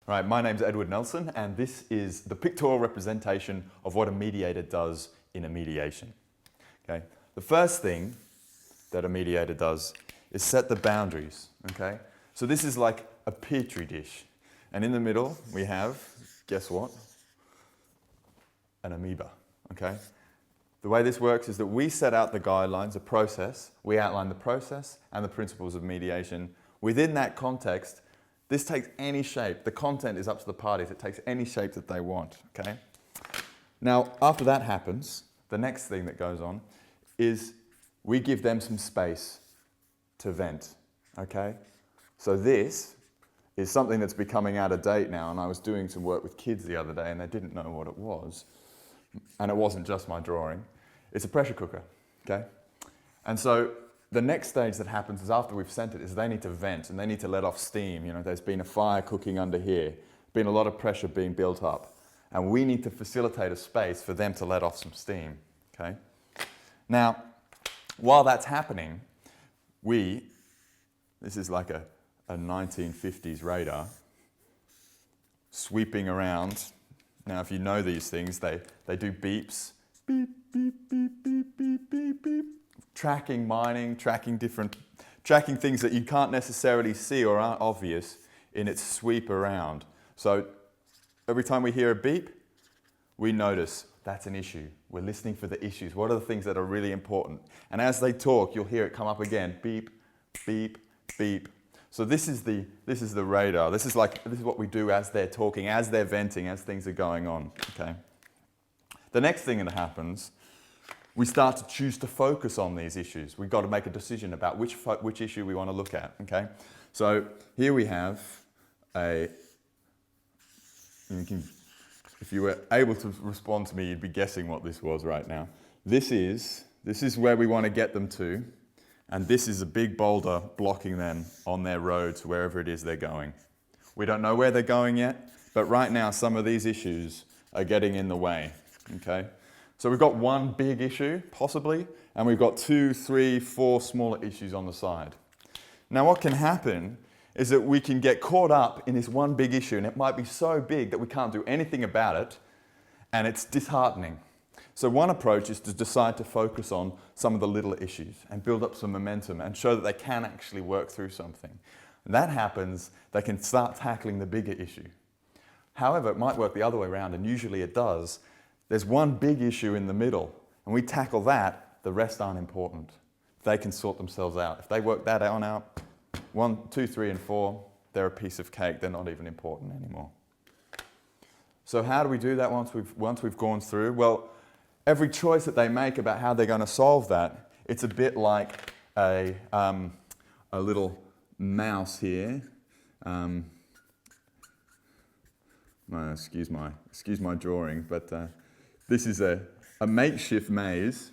Right, my name's Edward Nelson, and this is the pictorial representation of what a mediator does in a mediation. Okay? The first thing that a mediator does is set the boundaries. Okay? So this is like a petri dish, and in the middle we have, guess what? An amoeba. Okay? The way this works is that we set out the guidelines, the process, we outline the process and the principles of mediation. Within that context, this takes any shape. The content is up to the parties. It takes any shape that they want, okay? Now, after that happens, the next thing that goes on is we give them some space to vent, okay? So this is something that's becoming out of date now, and I was doing some work with kids the other day and they didn't know what it was. And it wasn't just my drawing. It's a pressure cooker, okay? And so the next stage that happens is after we've sent it is they need to vent and they need to let off steam. You know, there's been a fire cooking under here, been a lot of pressure being built up, and we need to facilitate a space for them to let off some steam, okay? Now, while that's happening, this is like a 1950s radar, sweeping around. Now, if you know these things, they do beeps, beep, beep, beep, beep, beep, beep, beep. Tracking mining, tracking things that you can't necessarily see or aren't obvious in its sweep around. So every time we hear a beep, we notice that's an issue. We're listening for the issues. What are the things that are really important? And as they talk, you'll hear it come up again, beep, beep, beep. So this is the radar. This is what we do as they're talking, as they're venting, as things are going on. Okay. The next thing that happens, we start to choose to focus on these issues. We've got to make a decision about which issue we want to look at. Okay. So here we have if you were able to respond to me, you'd be guessing what this was right now. This is where we want to get them to. And this is a big boulder blocking them on their road to wherever it is they're going. We don't know where they're going yet, but right now some of these issues are getting in the way, okay? So we've got one big issue, possibly, and we've got 2, 3, 4 smaller issues on the side. Now what can happen is that we can get caught up in this one big issue, and it might be so big that we can't do anything about it, and it's disheartening. So one approach is to decide to focus on some of the little issues and build up some momentum and show that they can actually work through something. When that happens, they can start tackling the bigger issue. However, it might work the other way around, and usually it does. There's one big issue in the middle, and we tackle that, the rest aren't important. They can sort themselves out. If they work that on out, 1, 2, 3, and 4, they're a piece of cake. They're not even important anymore. So how do we do that once we've gone through? Well, every choice that they make about how they're going to solve that, it's a bit like a little mouse here. Excuse my drawing, but this is a makeshift maze,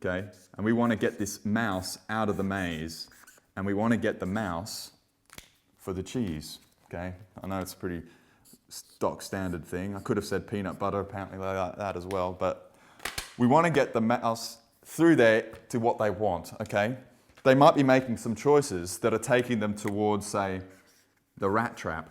okay? And we want to get this mouse out of the maze, and we want to get the mouse for the cheese, okay? I know it's a pretty stock standard thing. I could have said peanut butter, apparently like that as well, but we want to get the mouse through there to what they want, okay? They might be making some choices that are taking them towards, say, the rat trap,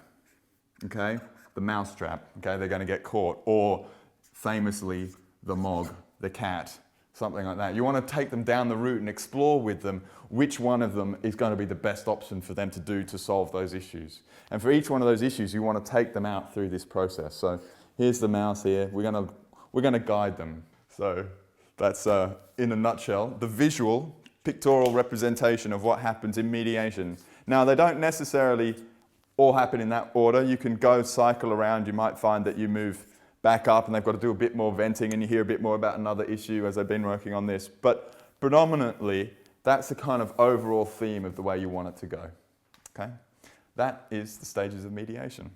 okay? The mouse trap, okay? They're going to get caught. Or, famously, the mog, the cat, something like that. You want to take them down the route and explore with them which one of them is going to be the best option for them to do to solve those issues. And for each one of those issues, you want to take them out through this process. So here's the mouse here. We're going to guide them. So that's, in a nutshell, the visual, pictorial representation of what happens in mediation. Now, they don't necessarily all happen in that order. You can go cycle around. You might find that you move back up and they've got to do a bit more venting and you hear a bit more about another issue as they've been working on this. But predominantly, that's the kind of overall theme of the way you want it to go. Okay? That is the stages of mediation.